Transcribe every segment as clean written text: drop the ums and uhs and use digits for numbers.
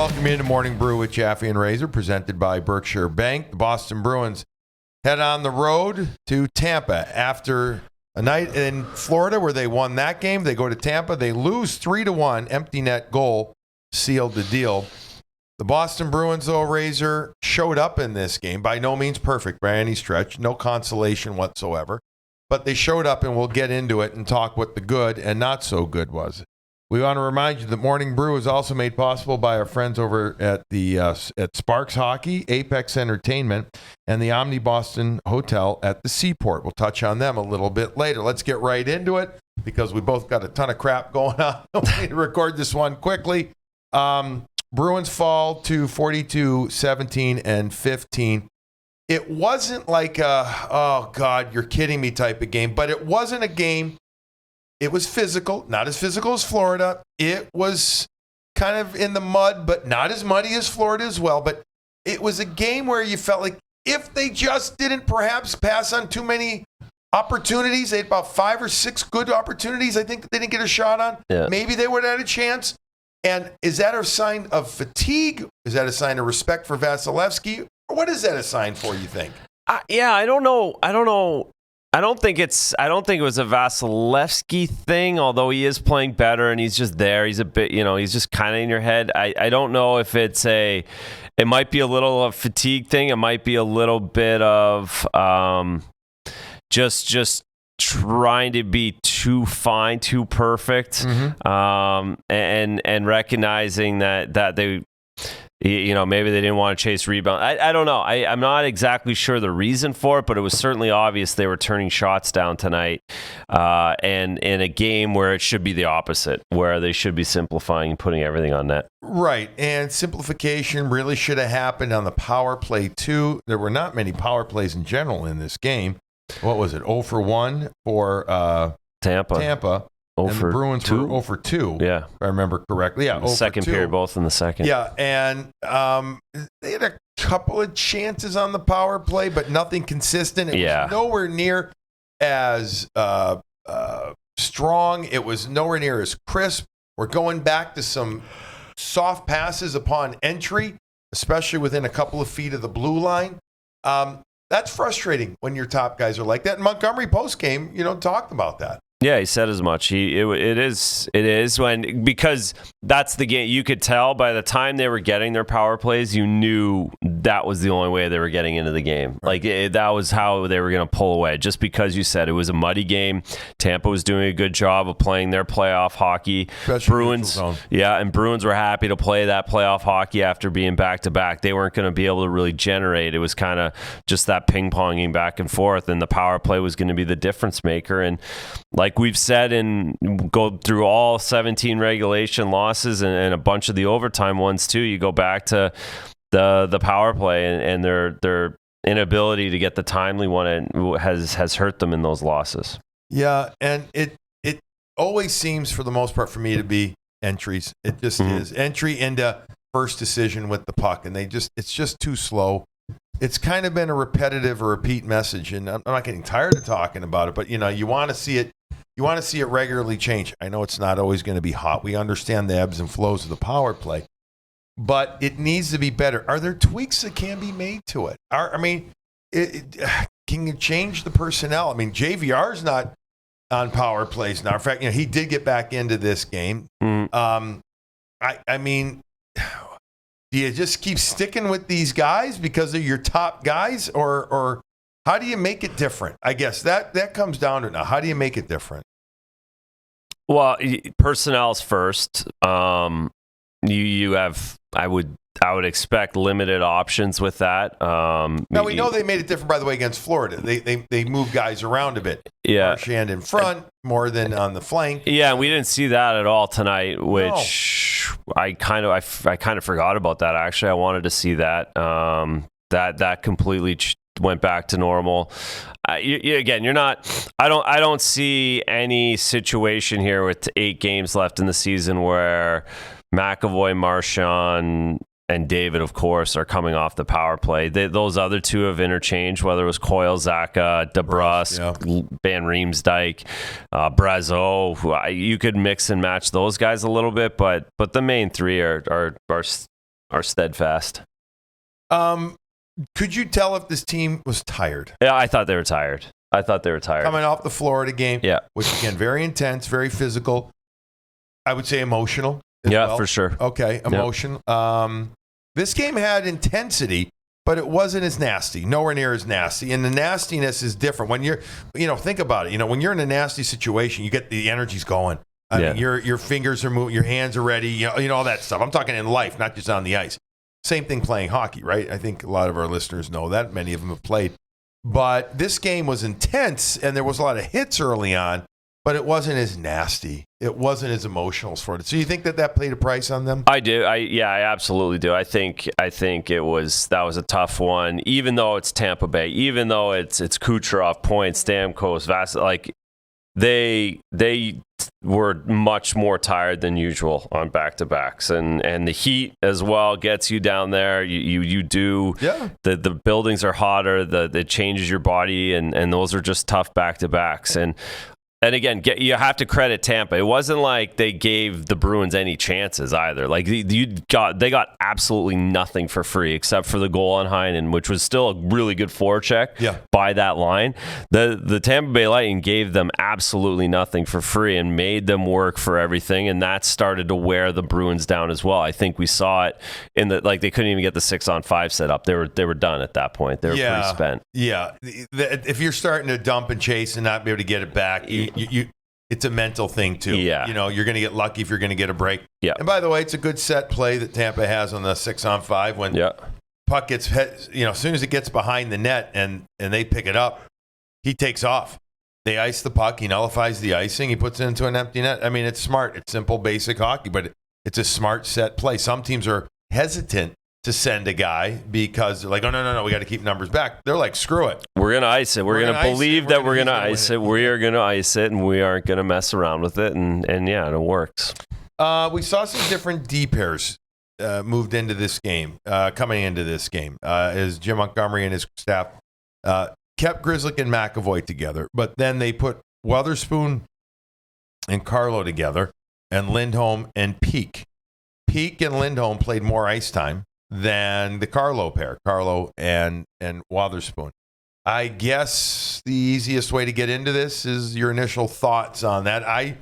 Welcome into Morning Brew with Jaffe and Razor, presented by Berkshire Bank. The Boston Bruins head on the road to Tampa after a night in Florida where they won that game. They go to Tampa. They lose 3-1. Empty net goal sealed the deal. The Boston Bruins, though, Razor, showed up in this game. By no means perfect by any stretch. No consolation whatsoever. But they showed up, and we'll get into it and talk what the good and not so good was. We want to remind you that Morning Brew is also made possible by our friends over at the at Sparks Hockey, Apex Entertainment, and the Omni Boston Hotel at the Seaport. We'll touch on them a little bit later. Let's get right into it because we both got a ton of crap going on. We need to record this one quickly. Bruins fall to 42-17 and 15. It wasn't like a, oh, God, you're kidding me type of game, but it wasn't a game. It was physical, not as physical as Florida. It was kind of in the mud, but not as muddy as Florida as well. But it was a game where you felt like if they just didn't perhaps pass on too many opportunities, they had about 5 or 6 good opportunities, I think, that they didn't get a shot on. Yeah. Maybe they would have had a chance. And is that a sign of fatigue? Is that a sign of respect for Vasilevsky? Or what is that a sign for, you think? I don't know. I don't think it was a Vasilevsky thing, although he is playing better and he's just there. He's a bit, he's just kind of in your head. I don't know if it might be a little of a fatigue thing. It might be a little bit of just trying to be too fine, too perfect, and recognizing that they, maybe they didn't want to chase rebound. I don't know. I'm not exactly sure the reason for it, but it was certainly obvious they were turning shots down tonight, and in a game where it should be the opposite, where they should be simplifying and putting everything on net. Right, and simplification really should have happened on the power play too. There were not many power plays in general in this game. What was it, 0 for 1 for Tampa. And the Bruins were 0 for 2, if I remember correctly. Yeah, the second period, both in the second. Yeah, and they had a couple of chances on the power play, but nothing consistent. It was nowhere near as strong. It was nowhere near as crisp. We're going back to some soft passes upon entry, especially within a couple of feet of the blue line. That's frustrating when your top guys are like that. And Montgomery post-game, talked about that. Yeah, he said as much. It is because that's the game. You could tell by the time they were getting their power plays, you knew that was the only way they were getting into the game. Right. That was how they were going to pull away. Just because you said it was a muddy game, Tampa was doing a good job of playing their playoff hockey. Bruins were happy to play that playoff hockey after being back to back. They weren't going to be able to really generate. It was kind of just that ping ponging back and forth, and the power play was going to be the difference maker. And like we've said, and go through all 17 regulation losses and a bunch of the overtime ones too, you go back to the power play and their inability to get the timely one and has hurt them in those losses. Yeah, and it always seems for the most part for me to be entries. It just is. Entry into first decision with the puck, and it's just too slow. It's kind of been a repetitive or repeat message, and I'm not getting tired of talking about it, but you want to see it. You want to see it regularly change. I know it's not always going to be hot. We understand the ebbs and flows of the power play, but it needs to be better. Are there tweaks that can be made to it? Can you change the personnel? I mean, JVR's not on power plays now. In fact, he did get back into this game. I mean, do you just keep sticking with these guys because they're your top guys, or how do you make it different? I guess that comes down to it now. How do you make it different? Well, personnel's first. You have, I would expect limited options with that. Now we know they made it different, by the way, against Florida. They moved guys around a bit. Yeah, Marchand in front more than on the flank. Yeah, and we didn't see that at all tonight, which I kind of forgot about that. Actually, I wanted to see that. That completely went back to normal. You're not. I don't see any situation here with 8 games left in the season where McAvoy, Marchand, and David, of course, are coming off the power play. Those other two have interchanged, whether it was Coyle, Zaka, DeBrusk, Van Riemsdyk, Brazeau. You could mix and match those guys a little bit, but the main three are are steadfast. Could you tell if this team was tired? Yeah, I thought they were tired. Coming off the Florida game, yeah, which again, very intense, very physical. I would say emotional. Yeah, well. for sure. Okay, emotion. Yep. This game had intensity, but it wasn't as nasty. Nowhere near as nasty. And the nastiness is different. When you're, think about it. When you're in a nasty situation, you get the energy's going. I mean, your fingers are moving, your hands are ready. You know all that stuff. I'm talking in life, not just on the ice. Same thing playing hockey, right? I think a lot of our listeners know that. Many of them have played. But this game was intense, and there was a lot of hits early on, but it wasn't as nasty. It wasn't as emotional as for it. So you think that played a price on them? I do. I absolutely do. I think that was a tough one. Even though it's Tampa Bay, even though it's Kucherov, Point, Stamkos, Vass, like they were much more tired than usual on back-to-backs, and the heat as well gets you down there. You do. Yeah. The buildings are hotter. It changes your body, and those are just tough back-to-backs. And again, you have to credit Tampa. It wasn't like they gave the Bruins any chances either. Like they got absolutely nothing for free except for the goal on Heinen, which was still a really good forecheck by that line. The Tampa Bay Lightning gave them absolutely nothing for free and made them work for everything, and that started to wear the Bruins down as well. I think we saw it in they couldn't even get the 6-on-5 set up. They were done at that point. They were pretty spent. Yeah, if you're starting to dump and chase and not be able to get it back, it's a mental thing too. Yeah. You're going to get lucky if you're going to get a break. Yeah. And by the way, it's a good set play that Tampa has on the 6-on-5 when puck gets, as soon as it gets behind the net and they pick it up, he takes off. They ice the puck. He nullifies the icing. He puts it into an empty net. I mean, it's smart. It's simple, basic hockey, but it's a smart set play. Some teams are hesitant to send a guy because they're like, oh, no, we got to keep numbers back. They're like, screw it. We're going to ice it. We're going to believe that we're going to ice it. We are going to ice it, and we aren't going to mess around with it. And it works. We saw some different D pairs moved into this game, coming into this game, as Jim Montgomery and his staff kept Grzelcyk and McAvoy together. But then they put Weatherspoon and Carlo together, and Lindholm and Peak. Peak and Lindholm played more ice time than the Carlo pair, Carlo and Wotherspoon. I guess the easiest way to get into this is your initial thoughts on that. I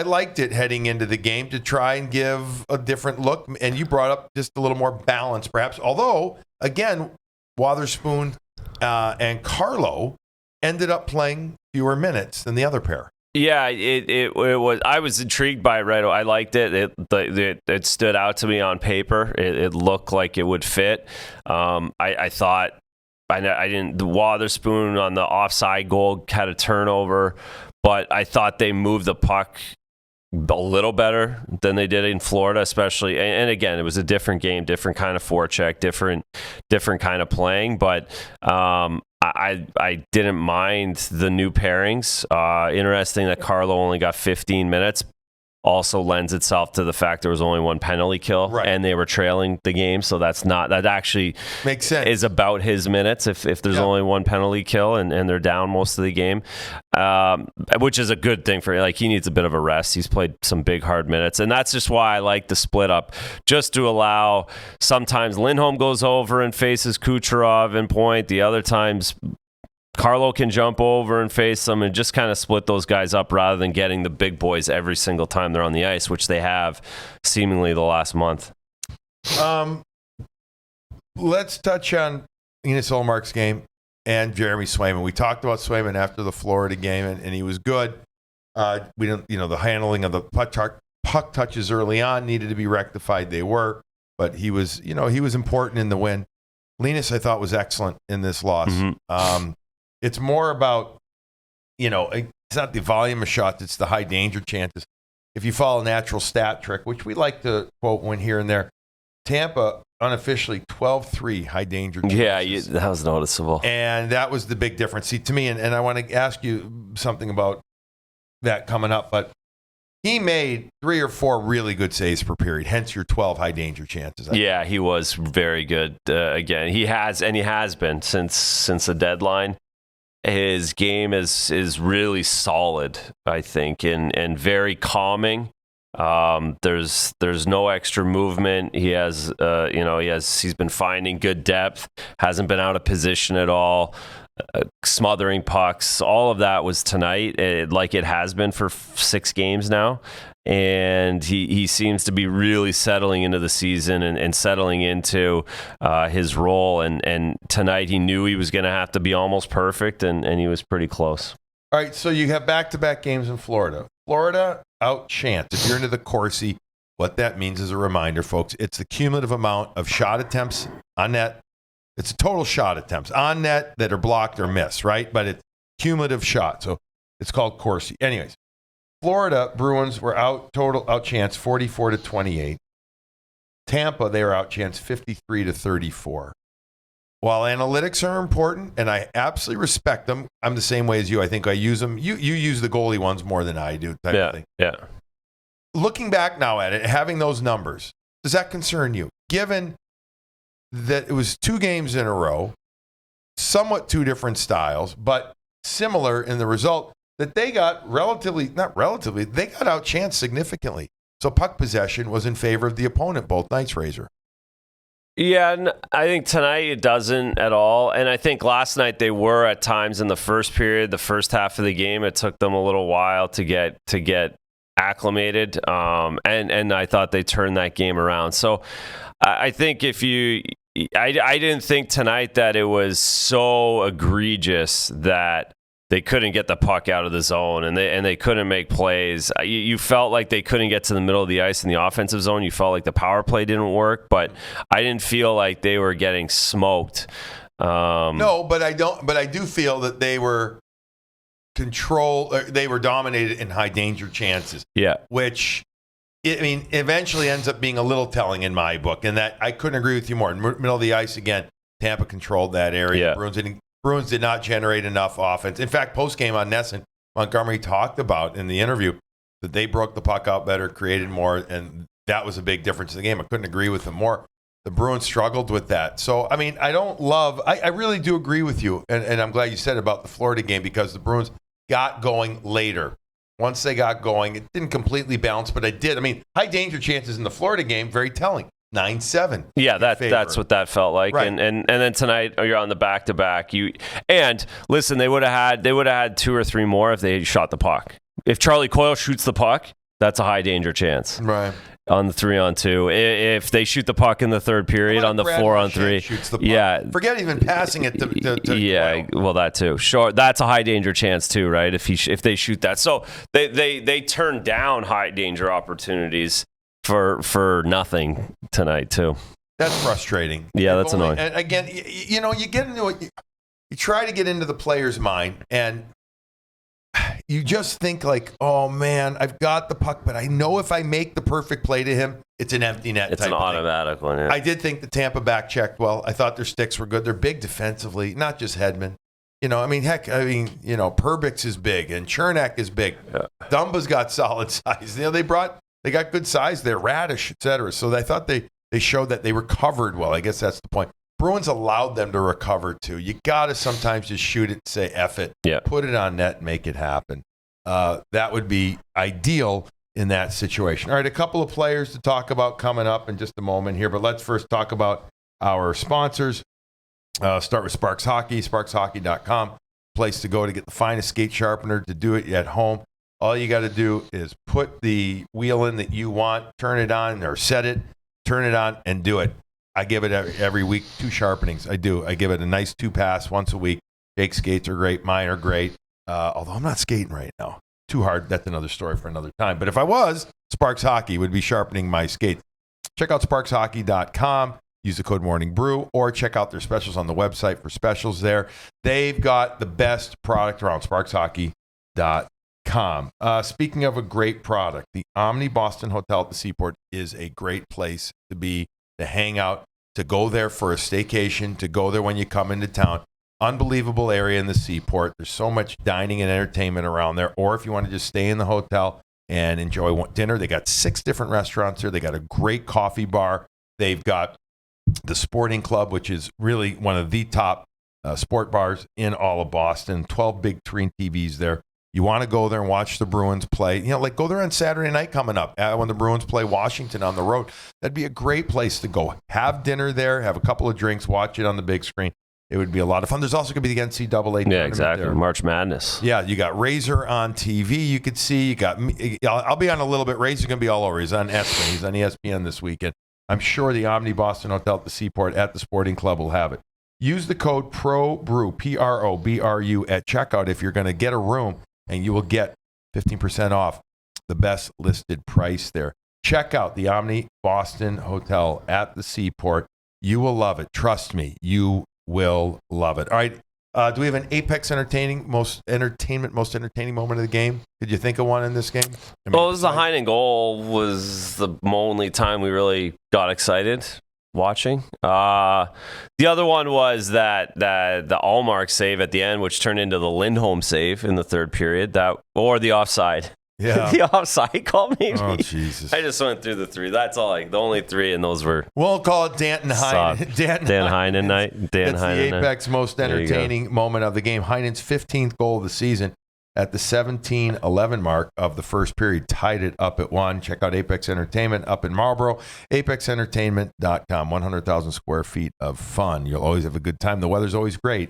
liked it heading into the game to try and give a different look, and you brought up just a little more balance, perhaps. Although, again, Wotherspoon and Carlo ended up playing fewer minutes than the other pair. Yeah, it was. I was intrigued by it right away. I liked it. It stood out to me on paper. It looked like it would fit. I thought I didn't. The Wotherspoon on the offside goal had a turnover, but I thought they moved the puck a little better than they did in Florida, especially. And again, it was a different game, different kind of forecheck, different kind of playing, but. I didn't mind the new pairings. Interesting that Carlo only got 15 minutes. Also lends itself to the fact there was only one penalty kill, and they were trailing the game. So that actually makes sense. Is about his minutes if there's only one penalty kill and they're down most of the game, which is a good thing for he needs a bit of a rest. He's played some big hard minutes, and that's just why I like the split up, just to allow sometimes Lindholm goes over and faces Kucherov and Point. The other times Carlo can jump over and face them and just kind of split those guys up rather than getting the big boys every single time they're on the ice, which they have seemingly the last month. Let's touch on Linus Ullmark's game and Jeremy Swayman. We talked about Swayman after the Florida game, and he was good. We didn't, the handling of the puck touches early on needed to be rectified. They were, but he was important in the win. Linus, I thought, was excellent in this loss. Mm-hmm. It's more about, it's not the volume of shots, it's the high danger chances. If you follow a natural stat trick, which we like to quote one here and there, Tampa unofficially 12-3 high danger chances. Yeah, that was noticeable. And that was the big difference. See, to me, and I want to ask you something about that coming up, but he made 3 or 4 really good saves per period, hence your 12 high danger chances. Yeah, he was very good. Again, he has been since the deadline. His game is really solid, I think, and very calming. There's no extra movement. He has, he's been finding good depth, hasn't been out of position at all, smothering pucks. All of that was tonight, like it has been for 6 games now. And he seems to be really settling into the season and settling into his role. And tonight he knew he was going to have to be almost perfect, and he was pretty close. All right, so you have back-to-back games in Florida. Florida outchanced. If you're into the Corsi, what that means is a reminder, folks. It's the cumulative amount of shot attempts on net. It's total shot attempts on net that are blocked or missed, right? But it's cumulative shot, so it's called Corsi. Anyways, Florida Bruins were outchanced 44-28. Tampa, they were outchanced 53-34. While analytics are important, and I absolutely respect them, I'm the same way as you. I think I use them. You use the goalie ones more than I do, type of thing. Yeah. Looking back now at it, having those numbers, does that concern you? Given that it was 2 games in a row, somewhat 2 different styles, but similar in the result, that they got they got outchanced significantly. So puck possession was in favor of the opponent both nights, Razor. Yeah, I think tonight it doesn't at all. And I think last night they were at times in the first period, the first half of the game. It took them a little while to get acclimated. And I thought they turned that game around. So I think I didn't think tonight that it was so egregious that they couldn't get the puck out of the zone and they couldn't make plays. You felt like they couldn't get to the middle of the ice in the offensive zone. You felt like the power play didn't work, but I didn't feel like they were getting smoked. No, but I do feel that they were they were dominated in high danger chances. Yeah. Which, eventually ends up being a little telling in my book. And that I couldn't agree with you more. In the middle of the ice, again, Tampa controlled that area. Yeah. Bruins did not generate enough offense. In fact, post-game on NESN, Montgomery talked about in the interview that they broke the puck out better, created more, and that was a big difference in the game. I couldn't agree with him more. The Bruins struggled with that. So, I really do agree with you, and I'm glad you said about the Florida game because the Bruins got going later. Once they got going, it didn't completely bounce, but it did. High danger chances in the Florida game, very telling. 9-7. Yeah, that's what that felt like. Right. And then tonight you're on the back-to-back. And listen, they would have had 2 or 3 more if they shot the puck. If Charlie Coyle shoots the puck, that's a high danger chance. Right. On the 3-on-2. If they shoot the puck in the third period on the 4-on-3. Shoots the puck. Yeah. Forget even passing it to yeah, Coyle. well, that too. Sure, that's a high danger chance too, right? If they shoot that. So they turn down high danger opportunities for nothing tonight too. That's frustrating. Yeah, that's annoying. And again, you get into it. You try to get into the player's mind, and you just think like, "Oh man, I've got the puck, but I know if I make the perfect play to him, it's an empty net." It's an automatic one. Yeah. I did think the Tampa back checked well. I thought their sticks were good. They're big defensively, not just Hedman. Perbix is big, and Chernak is big. Yeah. Dumba's got solid size. They got good size there, Radish, et cetera. So I thought they showed that they recovered well. I guess that's the point. Bruins allowed them to recover too. You got to sometimes just shoot it, say F it, put it on net, and make it happen. That would be ideal in that situation. All right, a couple of players to talk about coming up in just a moment here, but let's first talk about our sponsors. Start with Sparks Hockey, sparkshockey.com, place to go to get the finest skate sharpener to do it at home. All you got to do is put the wheel in that you want, turn it on or set it, turn it on and do it. I give it every week 2 sharpenings. I do. I give it a nice 2-pass once a week. Jake's skates are great. Mine are great. Although I'm not skating right now. Too hard. That's another story for another time. But if I was, Sparks Hockey would be sharpening my skates. Check out sparkshockey.com. Use the code Morning Brew, or check out their specials on the website for specials there. They've got the best product around, sparkshockey.com. Speaking of a great product, the Omni Boston Hotel at the Seaport is a great place to be, to hang out, to go there for a staycation, to go there when you come into town. Unbelievable area in the Seaport. There's so much dining and entertainment around there. Or if you want to just stay in the hotel and enjoy dinner, they got 6 different restaurants here. They got a great coffee bar. They've got the Sporting Club, which is really one of the top sport bars in all of Boston. 12 big screen TVs there. You want to go there and watch the Bruins play. Like go there on Saturday night coming up when the Bruins play Washington on the road. That'd be a great place to go. Have dinner there, have a couple of drinks, watch it on the big screen. It would be a lot of fun. There's also going to be the NCAA tournament. Yeah, exactly. There. March Madness. Yeah, you got Razor on TV. You could see. You got me. I'll be on a little bit. Razor's going to be all over. He's on ESPN. He's on ESPN this weekend. I'm sure the Omni Boston Hotel at the Seaport at the Sporting Club will have it. Use the code PROBRU, PROBRU, at checkout if you're going to get a room, and you will get 15% off the best listed price there. Check out the Omni Boston Hotel at the Seaport. You will love it. Trust me, you will love it. All right. Do we have an Apex most entertaining moment of the game? Did you think of one in this game? Well, it was the Heinen goal was the only time we really got excited watching. The other one was that the Ullmark save at the end, which turned into the Lindholm save in the third period, or the offside. Yeah. The offside call, maybe. Oh, Jesus. I just went through the three. That's all. The only three, and those were. We'll call it Dan Heinen night. That's the Apex most entertaining moment of the game. Heinen's 15th goal of the season at the 17:11 mark of the first period. Tied it up at 1. Check out Apex Entertainment up in Marlboro. ApexEntertainment.com. 100,000 square feet of fun. You'll always have a good time. The weather's always great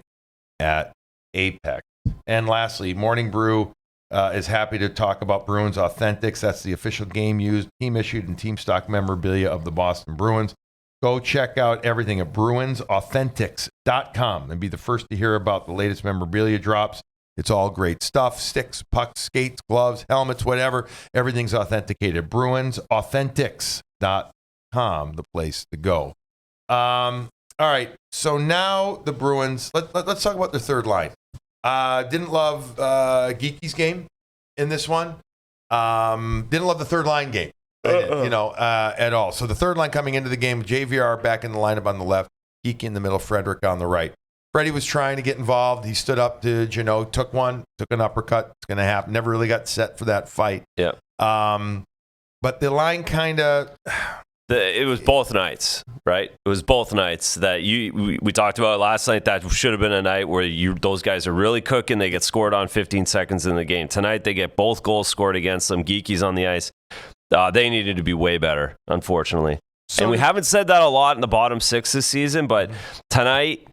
at Apex. And lastly, Morning Bru is happy to talk about Bruins Authentics. That's the official game used, team issued, and team stock memorabilia of the Boston Bruins. Go check out everything at BruinsAuthentics.com and be the first to hear about the latest memorabilia drops. It's all great stuff. Sticks, pucks, skates, gloves, helmets, whatever. Everything's authenticated. BruinsAuthentics.com, the place to go. All right. So now the Bruins, let's talk about the third line. Didn't love Geeky's game in this one. Didn't love the third line game, at all. So the third line coming into the game, JVR back in the lineup on the left, Geeky in the middle, Frederick on the right. Freddie was trying to get involved. He stood up to Jeannot, took an uppercut. It's going to happen. Never really got set for that fight. Yeah. But the line kind of... It was both nights, right? It was both nights that we talked about last night. That should have been a night where those guys are really cooking. They get scored on 15 seconds in the game. Tonight, they get both goals scored against them. Geeky's on the ice. They needed to be way better, unfortunately. And we haven't said that a lot in the bottom six this season, but tonight,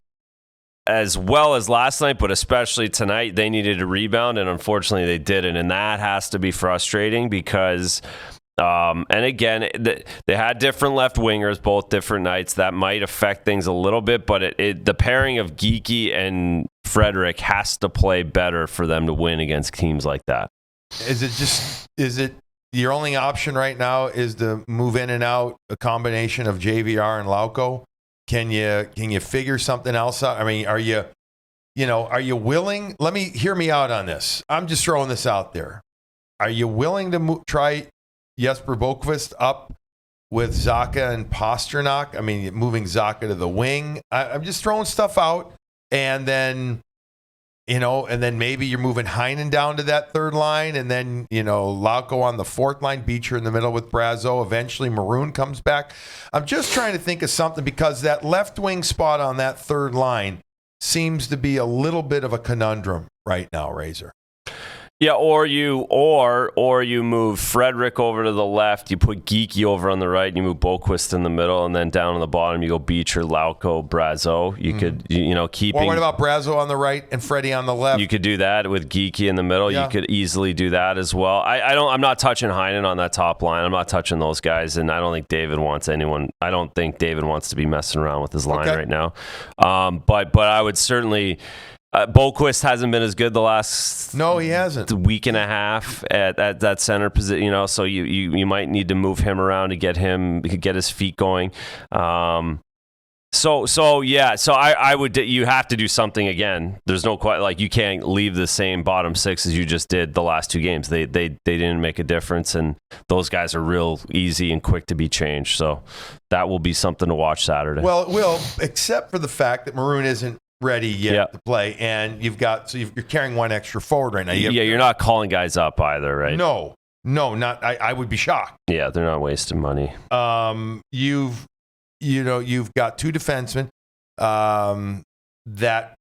as well as last night, but especially tonight, they needed to rebound, and unfortunately, they didn't. And that has to be frustrating because... and again, they had different left wingers, both different nights. That might affect things a little bit, but the pairing of Geeky and Frederick has to play better for them to win against teams like that. Is it your only option right now is to move in and out a combination of JVR and Lauko? Can you figure something else out? I mean, are you willing? Hear me out on this. I'm just throwing this out there. Are you willing to try Jesper Boqvist up with Zacha and Pasternak? I mean, moving Zacha to the wing. I'm just throwing stuff out, and then maybe you're moving Heinen down to that third line, and then Lauko on the fourth line, Beecher in the middle with Brazeau. Eventually, Maroon comes back. I'm just trying to think of something because that left wing spot on that third line seems to be a little bit of a conundrum right now, Razor. Yeah, or you move Frederick over to the left, you put Geeky over on the right, and you move Boqvist in the middle, and then down on the bottom you go Beecher, Lauko, Brazeau. You could, keeping. Well, what about Brazeau on the right and Freddie on the left? You could do that with Geeky in the middle. Yeah. You could easily do that as well. I'm not touching Heinen on that top line. I'm not touching those guys, and I don't think David wants anyone. I don't think David wants to be messing around with his line right now. But I would certainly. Boqvist hasn't been as good the last he hasn't. Week and a half at that center position, so you might need to move him around to get his feet going. I would. You have to do something again. There's no you can't leave the same bottom six as you just did the last two games. They didn't make a difference, and those guys are real easy and quick to be changed. So that will be something to watch Saturday. Well, it will, except for the fact that Maroon isn't ready yet to play, and you're carrying one extra forward right now. You're not calling guys up either, right? No, not. I would be shocked. Yeah, they're not wasting money. You've got two defensemen that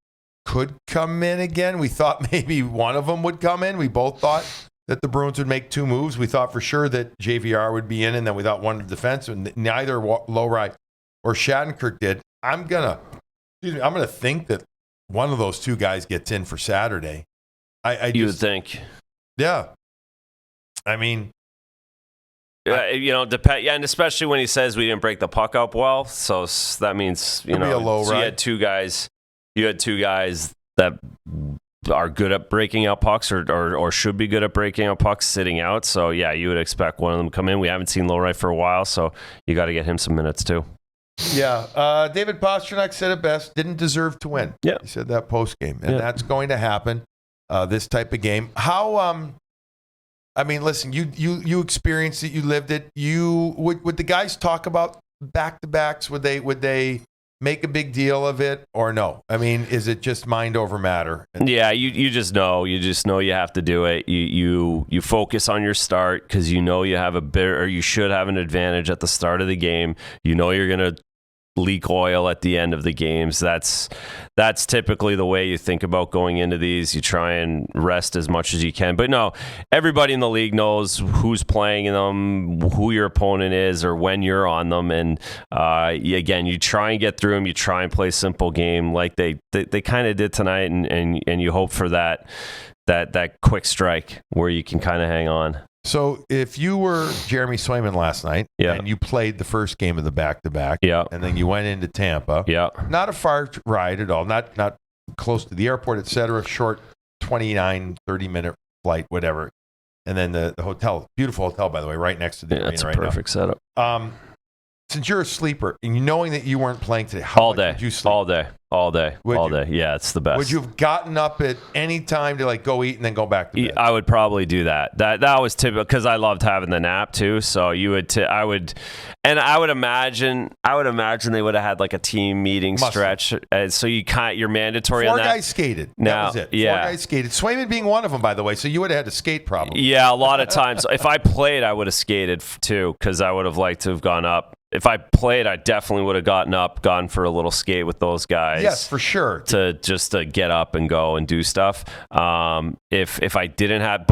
could come in again. We thought maybe one of them would come in. We both thought that the Bruins would make 2 moves. We thought for sure that JVR would be in, and then we thought one of the defense, and neither Lowry or Shattenkirk did. I'm gonna think that one of those 2 guys gets in for Saturday. You would think. Yeah. I mean, and especially when he says we didn't break the puck up well, so that means so you had 2 guys. You had 2 guys that are good at breaking out pucks, or should be good at breaking out pucks, sitting out. So yeah, you would expect one of them to come in. We haven't seen Lowry for a while, so you got to get him some minutes too. Yeah, David Pastrnak said it best. Didn't deserve to win. Yeah, he said that post game, and that's going to happen. This type of game. How? I mean, listen. You experienced it. You lived it. Would the guys talk about back-to-backs? Would they make a big deal of it or no? I mean, is it just mind over matter? Yeah, you just know. You just know you have to do it. You focus on your start because you know you have you should have an advantage at the start of the game. You know you're going to leak oil at the end of the games. That's typically the way you think about going into these. You try and rest as much as you can. But no, everybody in the league knows who's playing in them, who your opponent is, or when you're on them. And again, you try and get through them. You try and play a simple game like they kind of did tonight, and you hope for that quick strike where you can kind of hang on. So if you were Jeremy Swayman last night and you played the first game of the back-to-back and then you went into Tampa, not a far ride at all, not close to the airport, et cetera, short 29, 30-minute flight, whatever. And then the hotel, beautiful hotel, by the way, right next to the arena right now. That's a perfect setup. Since you're a sleeper and knowing that you weren't playing today, how much did you sleep? All day. Yeah, it's the best. Would you have gotten up at any time to go eat and then go back to bed? I would probably do that. That was typical because I loved having the nap too. So I would imagine they would have had like a team meeting stretch. So you're mandatory on that. 4 guys skated. That was it. 4 guys skated. Swayman being one of them, by the way. So you would have had to skate probably. Yeah, a lot of times. If I played, I would have skated too because I would have liked to have gone up. If I played, I definitely would have gone for a little skate with those guys. Yes, for sure. To get up and go and do stuff. If I didn't have,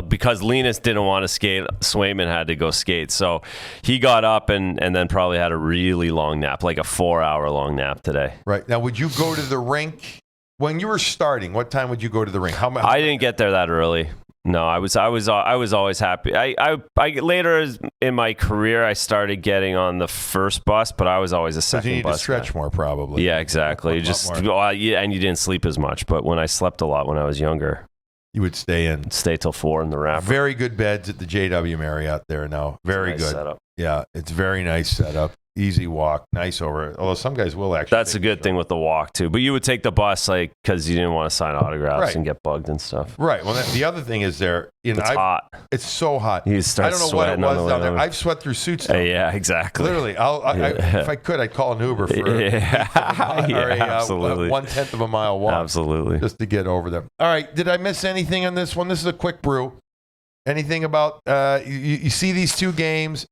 because Linus didn't want to skate, Swayman had to go skate. So he got up and then probably had a really long nap, like a 4-hour long nap today. Right. Now, would you go to the rink when you were starting? What time would you go to the rink? I didn't get there that early. No, I was always happy. I later in my career I started getting on the first bus, but I was always a second bus. You need to stretch more, probably. Yeah, exactly. And you didn't sleep as much. But when I slept a lot when I was younger, you would stay till 4 in the wrapper. Very good beds at the JW Marriott there now. Very good setup. Yeah, it's very nice setup. Easy walk, nice over. Although some guys will actually. That's a good thing with the walk too. But you would take the bus because you didn't want to sign autographs and get bugged and stuff. Right. Well, the other thing is it's hot. It's so hot. You start I don't know what it was down there. I've sweat through suits. Yeah, exactly. Literally, if I could, I'd call an Uber for absolutely 1/10 of a mile walk. Absolutely, just to get over there. All right. Did I miss anything on this one? This is a quick brew. Anything about you see these 2 games?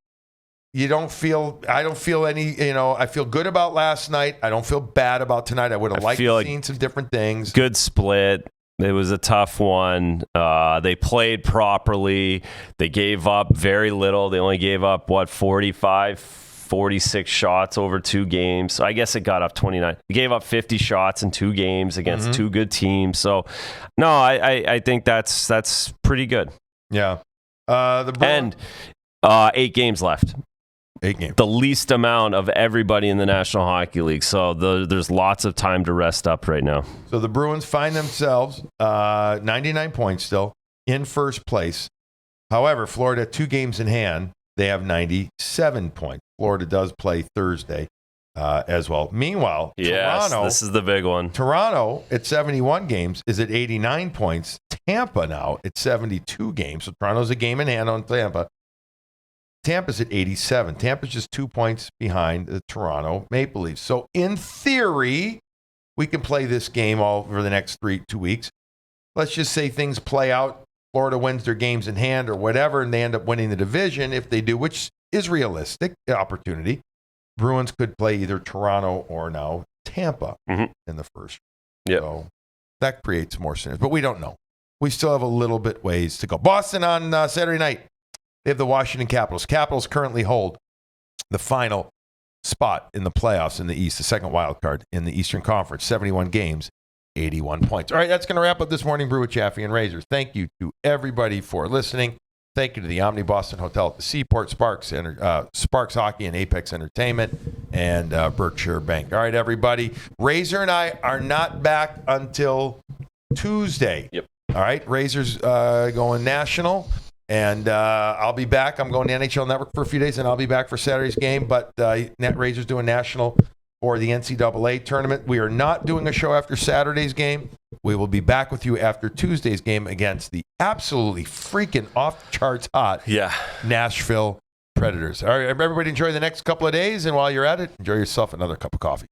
I don't feel any, I feel good about last night. I don't feel bad about tonight. I would have liked to seen some different things. Good split. It was a tough one. They played properly. They gave up very little. They only gave up, 46 shots over 2 games. So I guess it got up 29. They gave up 50 shots in 2 games against 2 good teams. So, no, I think that's pretty good. Yeah. And 8 games left. 8 games. The least amount of everybody in the National Hockey League. So there's lots of time to rest up right now. So the Bruins find themselves 99 points still in first place. However, Florida 2 games in hand. They have 97 points. Florida does play Thursday as well. Meanwhile, Toronto. This is the big one. Toronto at 71 games is at 89 points. Tampa now at 72 games. So Toronto's a game in hand on Tampa. Tampa's at 87. Tampa's just 2 points behind the Toronto Maple Leafs. So in theory, we can play this game all over the next 2 weeks. Let's just say things play out. Florida wins their games in hand or whatever, and they end up winning the division. If they do, which is realistic opportunity, Bruins could play either Toronto or now Tampa in the first. Yep. So that creates more scenarios. But we don't know. We still have a little bit ways to go. Boston on Saturday night. They have the Washington Capitals. Capitals currently hold the final spot in the playoffs in the East, the second wild card in the Eastern Conference. 71 games, 81 points. All right, that's going to wrap up this Morning Brew with Jaffe and Razor. Thank you to everybody for listening. Thank you to the Omni Boston Hotel at the Seaport, Sparks Hockey and Apex Entertainment, and Berkshire Bank. All right, everybody. Razor and I are not back until Tuesday. Yep. All right, Razor's going national. And I'll be back. I'm going to NHL Network for a few days, and I'll be back for Saturday's game. But Razor's doing national for the NCAA tournament. We are not doing a show after Saturday's game. We will be back with you after Tuesday's game against the absolutely freaking off-the-charts hot Nashville Predators. All right, everybody enjoy the next couple of days, and while you're at it, enjoy yourself another cup of coffee.